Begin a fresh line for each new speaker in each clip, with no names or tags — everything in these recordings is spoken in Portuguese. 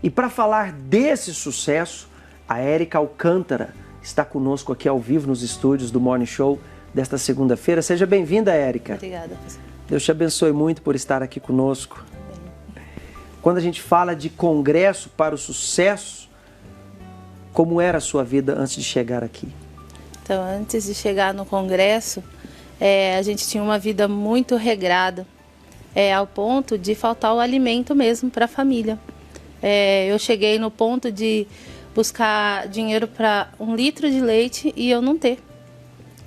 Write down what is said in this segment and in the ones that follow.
E para falar desse sucesso, a Érica Alcântara está conosco aqui ao vivo nos estúdios do Morning Show desta segunda-feira. Seja bem-vinda, Érica.
Obrigada, pastor.
Deus te abençoe muito por estar aqui conosco. Quando a gente fala de congresso para o sucesso, como era a sua vida antes de chegar aqui?
Então, antes de chegar no congresso, a gente tinha uma vida muito regrada, ao ponto de faltar o alimento mesmo para a família. Eu cheguei no ponto de buscar dinheiro para 1 litro de leite e eu não ter.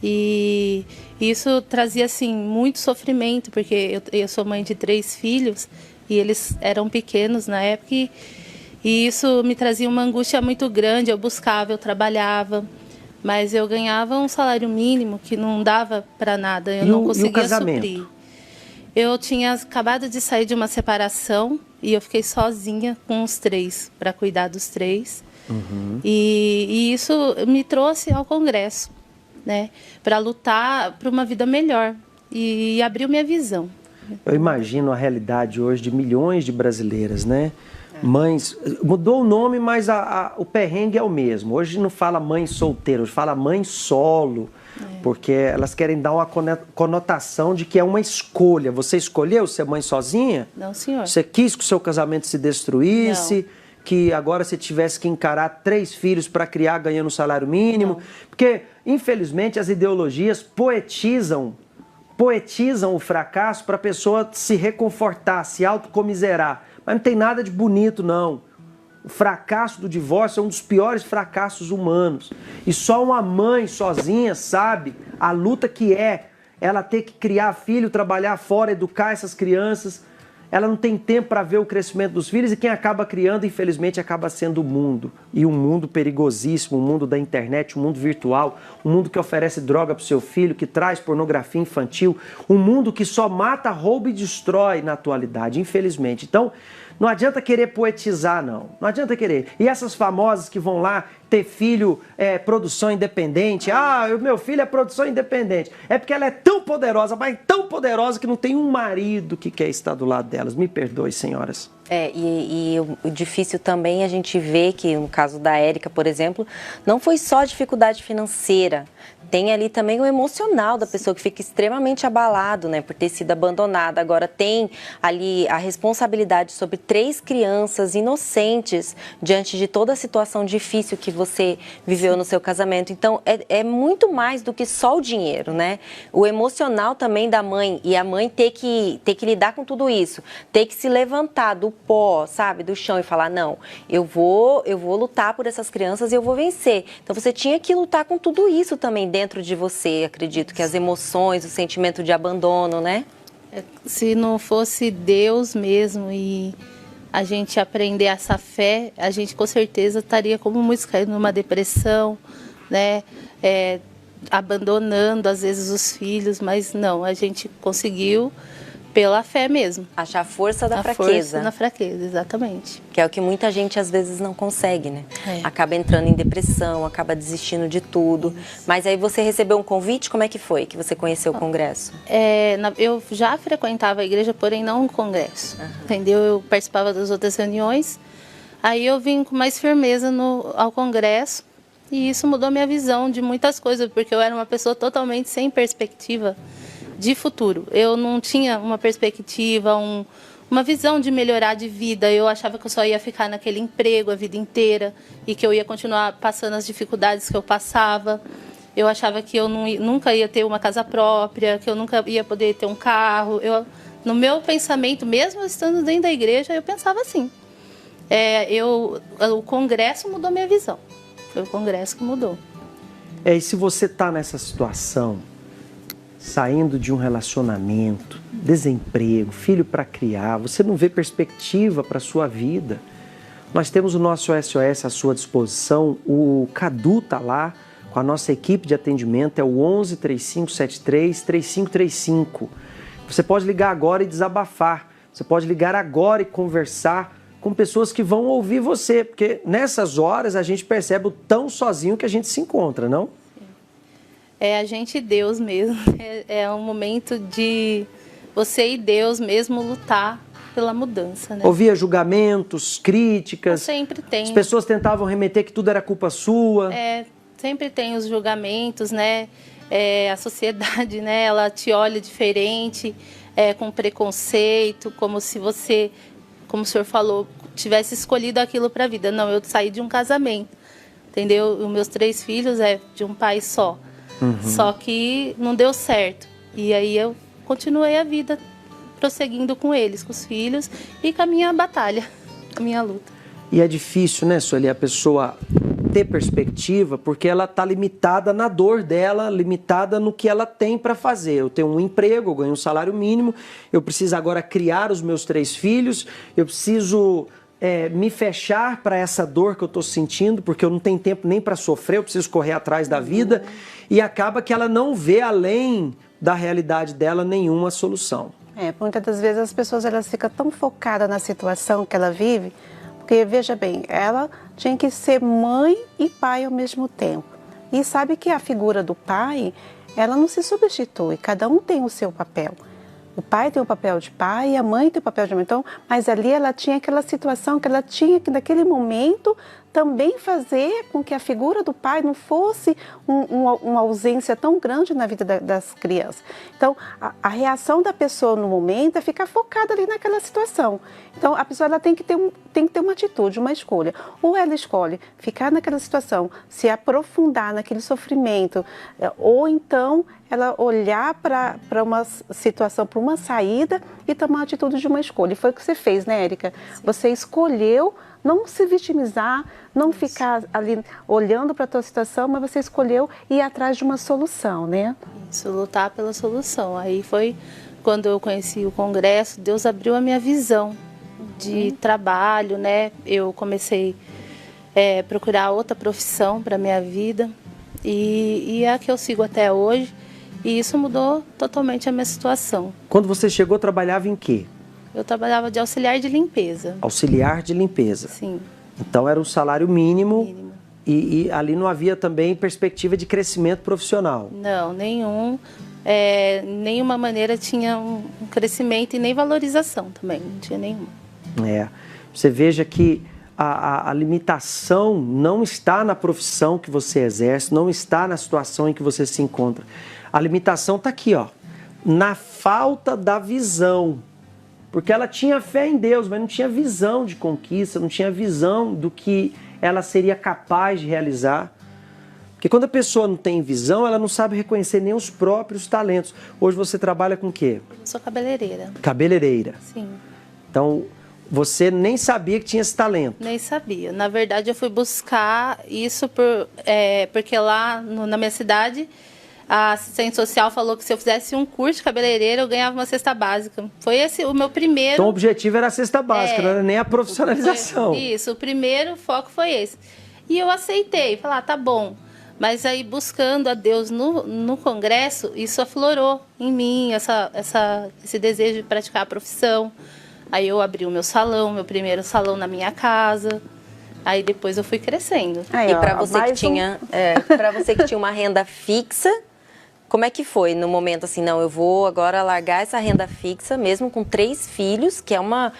E isso trazia, assim, muito sofrimento, porque eu sou mãe de 3 filhos e eles eram pequenos na época e isso me trazia uma angústia muito grande. Eu buscava, eu trabalhava, mas eu ganhava um salário mínimo que não dava para nada, eu não conseguia suprir. Eu tinha acabado de sair de uma separação e eu fiquei sozinha com os 3, para cuidar dos 3. Uhum. E isso me trouxe ao congresso, né, para lutar por uma vida melhor e abriu minha visão.
Eu imagino a realidade hoje de milhões de brasileiras, né? Mães, mudou o nome, mas o perrengue é o mesmo. Hoje não fala mãe solteira, hoje fala mãe solo, porque elas querem dar uma conotação de que é uma escolha. Você escolheu ser mãe sozinha?
Não, senhor.
Você quis que o seu casamento se destruísse? Não. Que agora você tivesse que encarar 3 filhos para criar ganhando um salário mínimo? Não. Porque, infelizmente, as ideologias poetizam o fracasso para a pessoa se reconfortar, se autocomiserar. Mas não tem nada de bonito, não. O fracasso do divórcio é um dos piores fracassos humanos. E só uma mãe sozinha sabe a luta que é ela ter que criar filho, trabalhar fora, educar essas crianças. Ela não tem tempo para ver o crescimento dos filhos e quem acaba criando, infelizmente, acaba sendo o mundo. E um mundo perigosíssimo, um mundo da internet, um mundo virtual, um mundo que oferece droga para o seu filho, que traz pornografia infantil, um mundo que só mata, rouba e destrói na atualidade, infelizmente. Então, não adianta querer poetizar, não. Não adianta querer. E essas famosas que vão lá ter filho, produção independente. Ah, o meu filho é produção independente. É porque ela é tão poderosa, mas tão poderosa que não tem um marido que quer estar do lado delas. Me perdoe, senhoras.
E o difícil também a gente vê que, no caso da Érica, por exemplo, não foi só dificuldade financeira. Tem ali também o emocional da pessoa que fica extremamente abalado, né, por ter sido abandonada. Agora tem ali a responsabilidade sobre 3 crianças inocentes diante de toda a situação difícil que você viveu no seu casamento. Então, é muito mais do que só o dinheiro, né? O emocional também da mãe, e a mãe ter que lidar com tudo isso, ter que se levantar do pó, sabe, do chão e falar, não, eu vou lutar por essas crianças e eu vou vencer. Então, você tinha que lutar com tudo isso também dentro de você, acredito que as emoções, o sentimento de abandono, né?
Se não fosse Deus mesmo e a gente aprender essa fé, a gente com certeza estaria como música numa depressão, né? Abandonando às vezes os filhos, mas não, a gente conseguiu pela fé mesmo.
Achar a força da fraqueza.
Força na fraqueza, exatamente.
Que é o que muita gente às vezes não consegue, né? Acaba entrando em depressão, acaba desistindo de tudo. Isso. Mas aí você recebeu um convite, como é que foi que você conheceu o congresso?
Eu já frequentava a igreja, porém não o congresso, entendeu? Eu participava das outras reuniões, aí eu vim com mais firmeza ao congresso e isso mudou minha visão de muitas coisas, porque eu era uma pessoa totalmente sem perspectiva de futuro. Eu não tinha uma perspectiva, uma visão de melhorar de vida. Eu achava que eu só ia ficar naquele emprego a vida inteira e que eu ia continuar passando as dificuldades que eu passava. Eu achava que eu nunca ia ter uma casa própria, que eu nunca ia poder ter um carro. No meu pensamento, mesmo estando dentro da igreja, eu pensava assim. O congresso mudou minha visão. Foi o congresso que mudou.
E se você está nessa situação, saindo de um relacionamento, desemprego, filho para criar, você não vê perspectiva para a sua vida, nós temos o nosso SOS à sua disposição, o Cadu está lá com a nossa equipe de atendimento, é o 11 3573 3535. Você pode ligar agora e desabafar, você pode ligar agora e conversar com pessoas que vão ouvir você, porque nessas horas a gente percebe o tão sozinho que a gente se encontra, não?
É a gente e Deus mesmo, é um momento de você e Deus mesmo lutar pela mudança, né?
Ouvia julgamentos, críticas?
Sempre tem.
As pessoas tentavam remeter que tudo era culpa sua?
Sempre tem os julgamentos, né? A sociedade, né? Ela te olha diferente, com preconceito, como se você, como o senhor falou, tivesse escolhido aquilo para a vida. Não, eu saí de um casamento, entendeu? Os meus 3 filhos é de um pai só. Só que não deu certo. E aí eu continuei a vida prosseguindo com eles, com os filhos e com a minha batalha, a minha luta.
E é difícil, né, Sueli, a pessoa ter perspectiva, porque ela está limitada na dor dela, limitada no que ela tem para fazer. Eu tenho um emprego, eu ganho um salário mínimo, eu preciso agora criar os meus 3 filhos, eu preciso me fechar para essa dor que eu estou sentindo, porque eu não tenho tempo nem para sofrer, eu preciso correr atrás da vida, e acaba que ela não vê além da realidade dela nenhuma solução.
Muitas das vezes as pessoas elas ficam tão focadas na situação que ela vive, porque veja bem, ela tinha que ser mãe e pai ao mesmo tempo. E sabe que a figura do pai, ela não se substitui, cada um tem o seu papel. O pai tem o papel de pai, a mãe tem o papel de mãe. Então, mas ali ela tinha aquela situação que ela tinha que naquele momento também fazer com que a figura do pai não fosse uma ausência tão grande na vida das crianças. Então, a reação da pessoa no momento é ficar focada ali naquela situação. Então, a pessoa ela tem que ter uma atitude, uma escolha. Ou ela escolhe ficar naquela situação, se aprofundar naquele sofrimento, ou então ela olhar para uma situação, para uma saída e tomar a atitude de uma escolha. E foi o que você fez, né, Érica? Sim. Você escolheu não se vitimizar, não ficar ali olhando para a tua situação, mas você escolheu ir atrás de uma solução, né?
Isso, lutar pela solução. Aí foi quando eu conheci o Congresso, Deus abriu a minha visão de trabalho, né? Eu comecei a procurar outra profissão para a minha vida e é a que eu sigo até hoje. E isso mudou totalmente a minha situação.
Quando você chegou, trabalhava em quê?
Eu trabalhava de auxiliar de limpeza.
Auxiliar de limpeza.
Sim.
Então era um salário mínimo. E ali não havia também perspectiva de crescimento profissional?
Não, nenhum. Nenhuma maneira tinha um crescimento e nem valorização também, não tinha nenhuma.
Você veja que a limitação não está na profissão que você exerce, não está na situação em que você se encontra. A limitação está aqui, ó, na falta da visão. Porque ela tinha fé em Deus, mas não tinha visão de conquista, não tinha visão do que ela seria capaz de realizar. Porque quando a pessoa não tem visão, ela não sabe reconhecer nem os próprios talentos. Hoje você trabalha com o quê?
Eu sou cabeleireira.
Cabeleireira.
Sim.
Então, você nem sabia que tinha esse talento? Nem
sabia. Na verdade, eu fui buscar isso porque lá na minha cidade, a assistente social falou que se eu fizesse um curso de cabeleireira, eu ganhava uma cesta básica. Foi esse o meu primeiro...
Então o objetivo era a cesta básica, não era nem a profissionalização.
Isso, o primeiro foco foi esse. E eu aceitei, falei, tá bom. Mas aí buscando a Deus no Congresso, isso aflorou em mim, esse desejo de praticar a profissão. Aí eu abri o meu salão, meu primeiro salão na minha casa. Aí depois eu fui crescendo.
E para você que tinha, para você que tinha uma renda fixa, como é que foi no momento assim, não, eu vou agora largar essa renda fixa, mesmo com 3 filhos, que é uma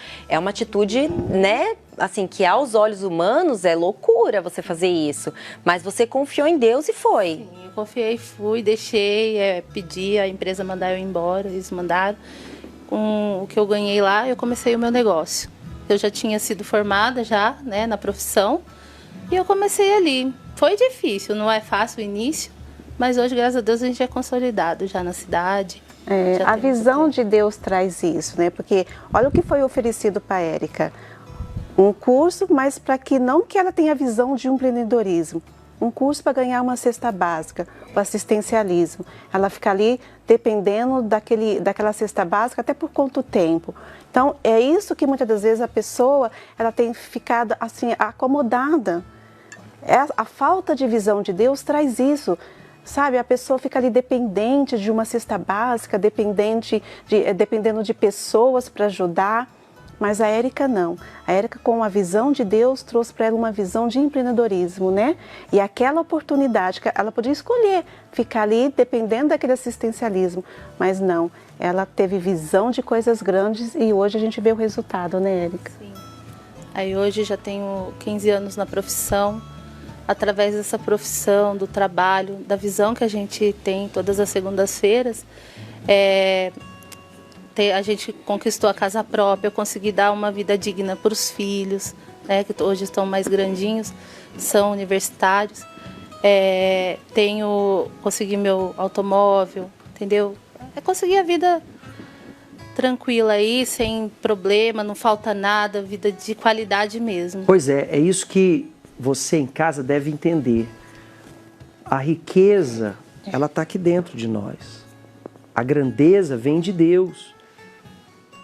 atitude, né, assim, que aos olhos humanos é loucura você fazer isso. Mas você confiou em Deus e foi.
Sim, eu confiei, fui, deixei, pedi a empresa mandar eu ir embora, eles mandaram. Com o que eu ganhei lá, eu comecei o meu negócio. Eu já tinha sido formada já, né, na profissão, e eu comecei ali. Foi difícil, não é fácil o início, mas hoje, graças a Deus, a gente é consolidado já na cidade.
A visão de Deus traz isso, né? Porque olha o que foi oferecido para a Érica. Um curso, mas para que não que ela tenha a visão de empreendedorismo. Um curso para ganhar uma cesta básica, o assistencialismo. Ela fica ali dependendo daquela cesta básica até por quanto tempo. Então, é isso que muitas das vezes a pessoa ela tem ficado assim, acomodada. A falta de visão de Deus traz isso. Sabe, a pessoa fica ali dependente de uma cesta básica, dependendo de pessoas para ajudar. Mas a Érica não. A Érica, com a visão de Deus, trouxe para ela uma visão de empreendedorismo, né? E aquela oportunidade, que ela podia escolher ficar ali dependendo daquele assistencialismo, mas não. Ela teve visão de coisas grandes e hoje a gente vê o resultado, né, Érica?
Sim. Aí hoje já tenho 15 anos na profissão. Através dessa profissão, do trabalho, da visão que a gente tem todas as segundas-feiras, a gente conquistou a casa própria, eu consegui dar uma vida digna para os filhos, né, que hoje estão mais grandinhos, são universitários. Consegui meu automóvel, entendeu? Consegui a vida tranquila aí, sem problema, não falta nada, vida de qualidade mesmo.
Pois é isso que você em casa deve entender. A riqueza, ela está aqui dentro de nós. A grandeza vem de Deus.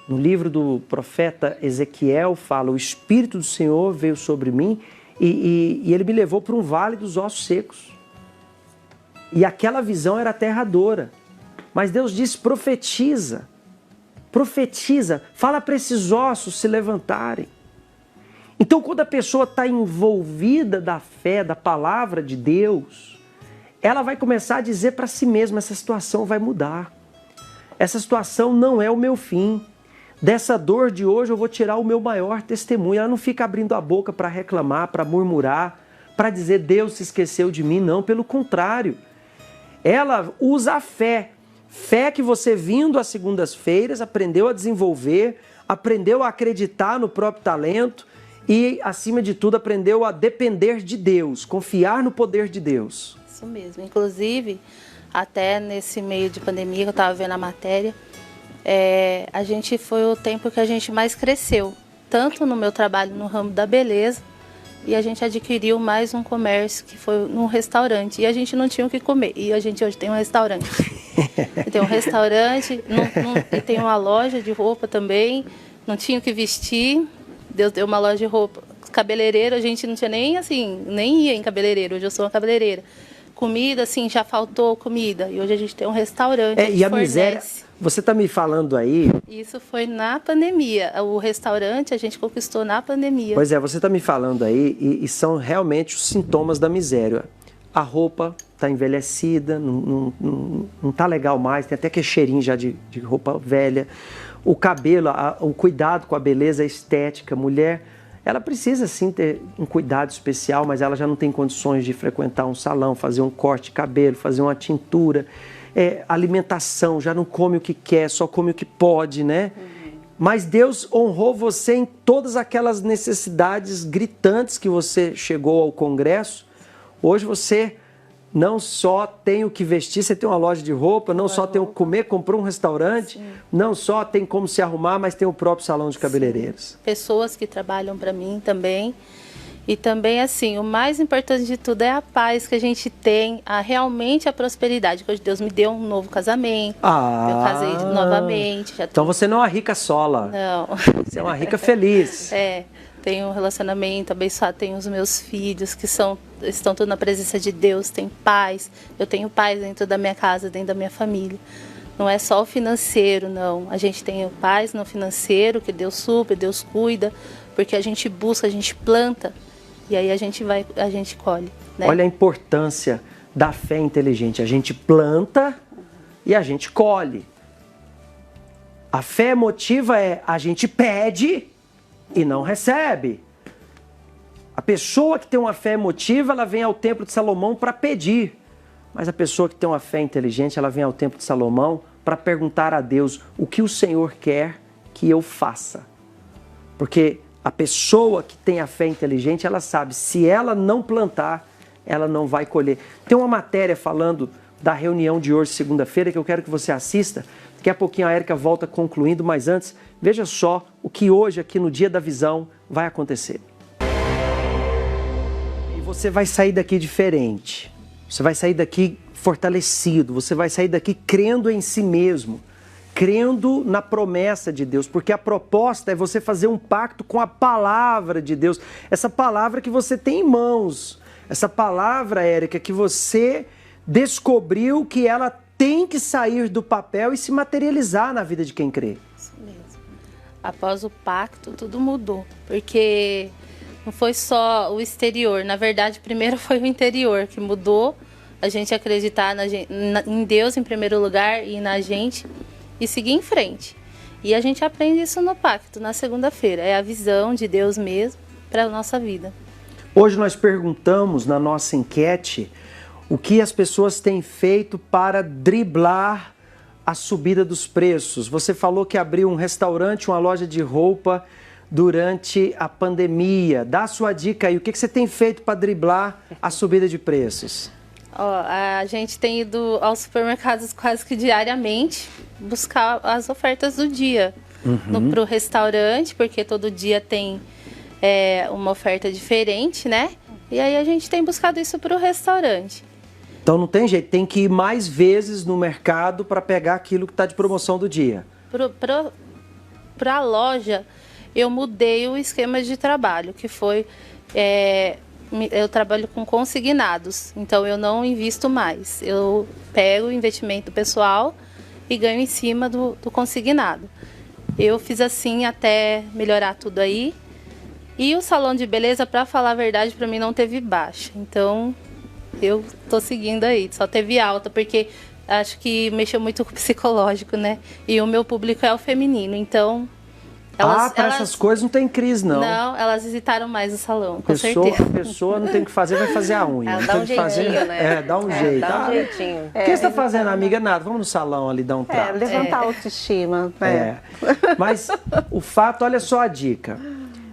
No livro do profeta Ezequiel fala: o Espírito do Senhor veio sobre mim e ele me levou para um vale dos ossos secos. E aquela visão era aterradora. Mas Deus disse: profetiza, fala para esses ossos se levantarem. Então, quando a pessoa está envolvida da fé, da palavra de Deus, ela vai começar a dizer para si mesma: essa situação vai mudar. Essa situação não é o meu fim. Dessa dor de hoje eu vou tirar o meu maior testemunho. Ela não fica abrindo a boca para reclamar, para murmurar, para dizer Deus se esqueceu de mim. Não, pelo contrário. Ela usa a fé. Fé que você, vindo às segundas-feiras, aprendeu a desenvolver, aprendeu a acreditar no próprio talento e, acima de tudo, aprendeu a depender de Deus, confiar no poder de Deus.
Isso mesmo. Inclusive, até nesse meio de pandemia, que eu estava vendo a matéria, a gente foi o tempo que a gente mais cresceu, tanto no meu trabalho no ramo da beleza, e a gente adquiriu mais um comércio, que foi num restaurante, e a gente não tinha o que comer, e a gente hoje tem um restaurante. Tem um restaurante, e tem uma loja de roupa também, não tinha o que vestir, Deus deu uma loja de roupa. Cabeleireiro, a gente não tinha nem ia em cabeleireiro, hoje eu sou uma cabeleireira. Comida, assim, já faltou comida, e hoje a gente tem um restaurante.
E a miséria, você está me falando aí...
Isso foi na pandemia, o restaurante a gente conquistou na pandemia.
Pois é, você está me falando aí, e são realmente os sintomas da miséria. A roupa está envelhecida, não está legal mais, tem até que cheirinho já de roupa velha. O cabelo, o cuidado com a beleza estética, mulher, ela precisa sim ter um cuidado especial, mas ela já não tem condições de frequentar um salão, fazer um corte de cabelo, fazer uma tintura, alimentação, já não come o que quer, só come o que pode, né? Mas Deus honrou você em todas aquelas necessidades gritantes que você chegou ao congresso. Hoje você não só tem o que vestir, você tem uma loja de roupa, não só tem o que comer, comprou um restaurante, sim, não só tem como se arrumar, mas tem o próprio salão de cabeleireiros.
Sim. Pessoas que trabalham para mim também. E também, assim, o mais importante de tudo é a paz que a gente tem, realmente a prosperidade. Hoje Deus me deu um novo casamento, eu casei novamente.
Então você não é uma rica sola.
Não.
Você é uma rica feliz.
Tenho um relacionamento abençoado, tenho os meus filhos que estão todos na presença de Deus, tem paz. Eu tenho paz dentro da minha casa, dentro da minha família. Não é só o financeiro, não. A gente tem paz no financeiro, que Deus supre, Deus cuida, porque a gente busca, a gente planta e aí a gente colhe. Né?
Olha a importância da fé inteligente. A gente planta e a gente colhe. A fé emotiva a gente pede e não recebe. A pessoa que tem uma fé emotiva, ela vem ao templo de Salomão para pedir. Mas a pessoa que tem uma fé inteligente, ela vem ao templo de Salomão para perguntar a Deus o que o Senhor quer que eu faça. Porque a pessoa que tem a fé inteligente, ela sabe, se ela não plantar, ela não vai colher. Tem uma matéria falando da reunião de hoje, segunda-feira, que eu quero que você assista. Daqui a pouquinho a Érica volta concluindo, mas antes, veja só o que hoje, aqui no Dia da Visão, vai acontecer. E você vai sair daqui diferente. Você vai sair daqui fortalecido. Você vai sair daqui crendo em si mesmo. Crendo na promessa de Deus. Porque a proposta é você fazer um pacto com a palavra de Deus. Essa palavra que você tem em mãos. Essa palavra, Érica, que você descobriu que ela tem que sair do papel e se materializar na vida de quem crê.
Isso mesmo. Após o pacto, tudo mudou, porque não foi só o exterior, na verdade, primeiro foi o interior que mudou, a gente acreditar em Deus em primeiro lugar e na gente e seguir em frente. E a gente aprende isso no pacto, na segunda-feira, é a visão de Deus mesmo para a nossa vida.
Hoje nós perguntamos na nossa enquete o que as pessoas têm feito para driblar a subida dos preços. Você falou que abriu um restaurante, uma loja de roupa durante a pandemia. Dá a sua dica aí, o que você tem feito para driblar a subida de preços?
A gente tem ido aos supermercados quase que diariamente buscar as ofertas do dia. Pro restaurante, porque todo dia tem uma oferta diferente, né? E aí a gente tem buscado isso pro restaurante.
Então não tem jeito, tem que ir mais vezes no mercado para pegar aquilo que está de promoção do dia.
Para a loja, eu mudei o esquema de trabalho, que foi... eu trabalho com consignados, então eu não invisto mais. Eu pego o investimento pessoal e ganho em cima do consignado. Eu fiz assim até melhorar tudo aí. E o salão de beleza, para falar a verdade, para mim não teve baixa. Então... eu tô seguindo aí, só teve alta, porque acho que mexeu muito com o psicológico, né? E o meu público é o feminino, então...
para essas coisas não tem crise, não.
Não, elas visitaram mais o salão, com certeza.
A pessoa não tem o que fazer, vai fazer a unha.
Dá um jeitinho, né?
Dá um jeito.
Dá um jeitinho.
O que você está fazendo, amiga? Nada, vamos no salão ali dar um trato.
Levantar a autoestima.
Mas o fato, olha só a dica.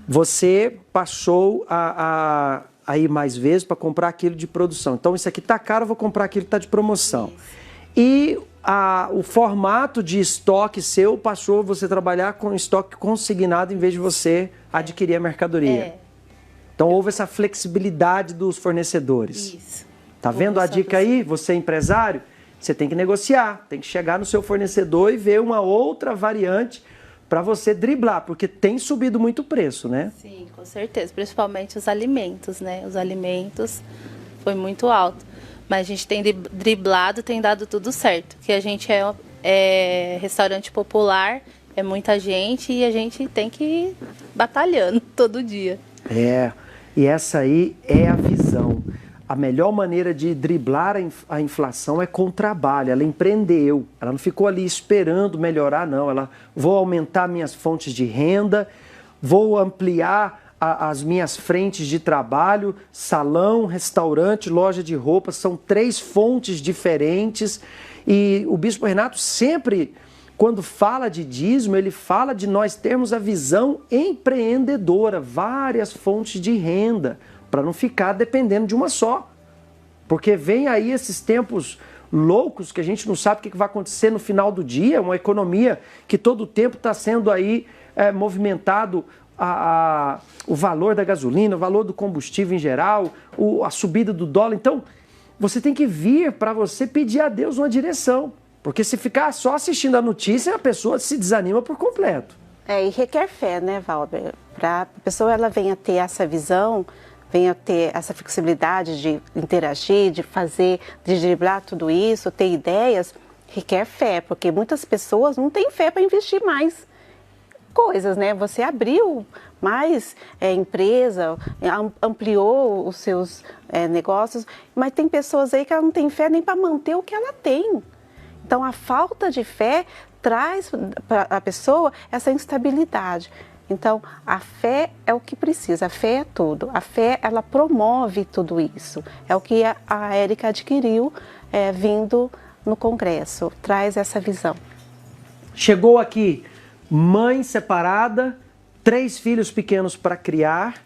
Você passou a ir mais vezes para comprar aquilo de produção. Então, isso aqui tá caro, eu vou comprar aquilo que está de promoção. E o formato de estoque seu passou você trabalhar com estoque consignado em vez de você adquirir a mercadoria. Então, houve essa flexibilidade dos fornecedores.
Isso.
Tá vendo a dica aí? Você é empresário, você tem que negociar, tem que chegar no seu fornecedor e ver uma outra variante para você driblar, porque tem subido muito o preço, né?
Sim, com certeza. Principalmente os alimentos, né? Os alimentos foi muito alto. Mas a gente tem driblado, tem dado tudo certo. Que a gente é restaurante popular, é muita gente e a gente tem que ir batalhando todo dia.
E essa aí é a visão. A melhor maneira de driblar a inflação é com trabalho. Ela empreendeu, ela não ficou ali esperando melhorar, não. Ela, vou aumentar minhas fontes de renda, vou ampliar as minhas frentes de trabalho, salão, restaurante, loja de roupas, são 3 fontes diferentes. E o Bispo Renato sempre, quando fala de dízimo, ele fala de nós termos a visão empreendedora, várias fontes de renda, para não ficar dependendo de uma só. Porque vem aí esses tempos loucos que a gente não sabe o que vai acontecer no final do dia, uma economia que todo o tempo está sendo aí movimentado o valor da gasolina, o valor do combustível em geral, a subida do dólar. Então, você tem que vir para você pedir a Deus uma direção. Porque se ficar só assistindo a notícia, a pessoa se desanima por completo.
E requer fé, né, Valber? Para a pessoa ela venha ter essa visão, venha ter essa flexibilidade de interagir, de fazer, de driblar tudo isso, ter ideias, requer fé, porque muitas pessoas não têm fé para investir mais coisas, né? Você abriu mais empresa, ampliou os seus negócios, mas tem pessoas aí que ela não tem fé nem para manter o que ela tem. Então, a falta de fé traz para a pessoa essa instabilidade. Então, a fé é o que precisa, a fé é tudo. A fé, ela promove tudo isso. É o que a Érica adquiriu vindo no congresso, traz essa visão.
Chegou aqui, mãe separada, 3 filhos pequenos para criar,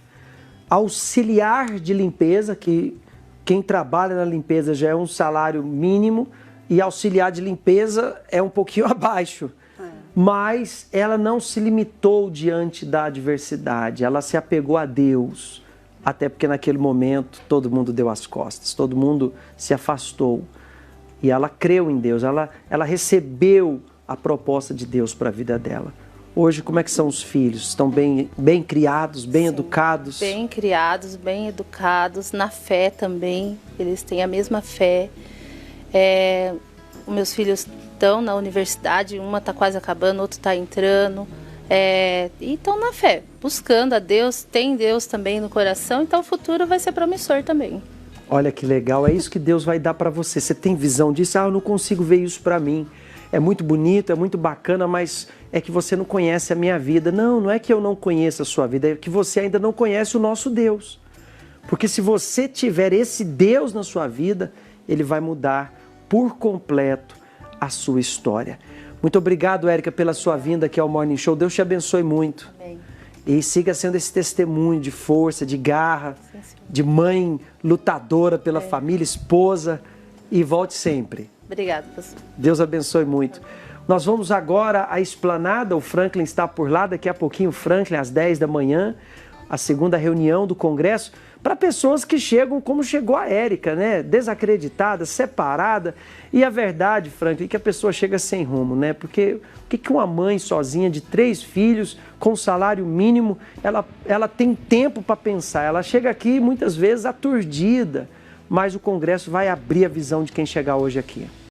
auxiliar de limpeza, que quem trabalha na limpeza já é um salário mínimo, e auxiliar de limpeza é um pouquinho abaixo. Mas ela não se limitou diante da adversidade, ela se apegou a Deus, até porque naquele momento todo mundo deu as costas, todo mundo se afastou. E ela creu em Deus, ela recebeu a proposta de Deus para a vida dela. Hoje, como é que são os filhos? Estão bem criados, bem educados?
Bem criados, bem educados, na fé também, eles têm a mesma fé. Os meus filhos estão na universidade, uma está quase acabando, outro está entrando. E estão na fé, buscando a Deus, tem Deus também no coração, então o futuro vai ser promissor também.
Olha que legal, é isso que Deus vai dar para você. Você tem visão disso? Eu não consigo ver isso para mim. É muito bonito, é muito bacana, mas é que você não conhece a minha vida. Não, não é que eu não conheça a sua vida, é que você ainda não conhece o nosso Deus. Porque se você tiver esse Deus na sua vida, Ele vai mudar por completo a sua história. Muito obrigado, Érica, pela sua vinda aqui ao Morning Show. Deus te abençoe muito.
Amém.
E siga sendo esse testemunho de força, de garra, de mãe lutadora pela família, esposa. E volte sempre.
Obrigada, pastor.
Deus abençoe muito. Nós vamos agora à esplanada. O Franklin está por lá. Daqui a pouquinho, o Franklin, às 10 da manhã, a segunda reunião do Congresso, para pessoas que chegam como chegou a Érica, né? Desacreditada, separada. E a verdade, Franklin, é que a pessoa chega sem rumo, né? Porque o que uma mãe sozinha de 3 filhos, com salário mínimo, ela tem tempo para pensar. Ela chega aqui muitas vezes aturdida, mas o Congresso vai abrir a visão de quem chegar hoje aqui.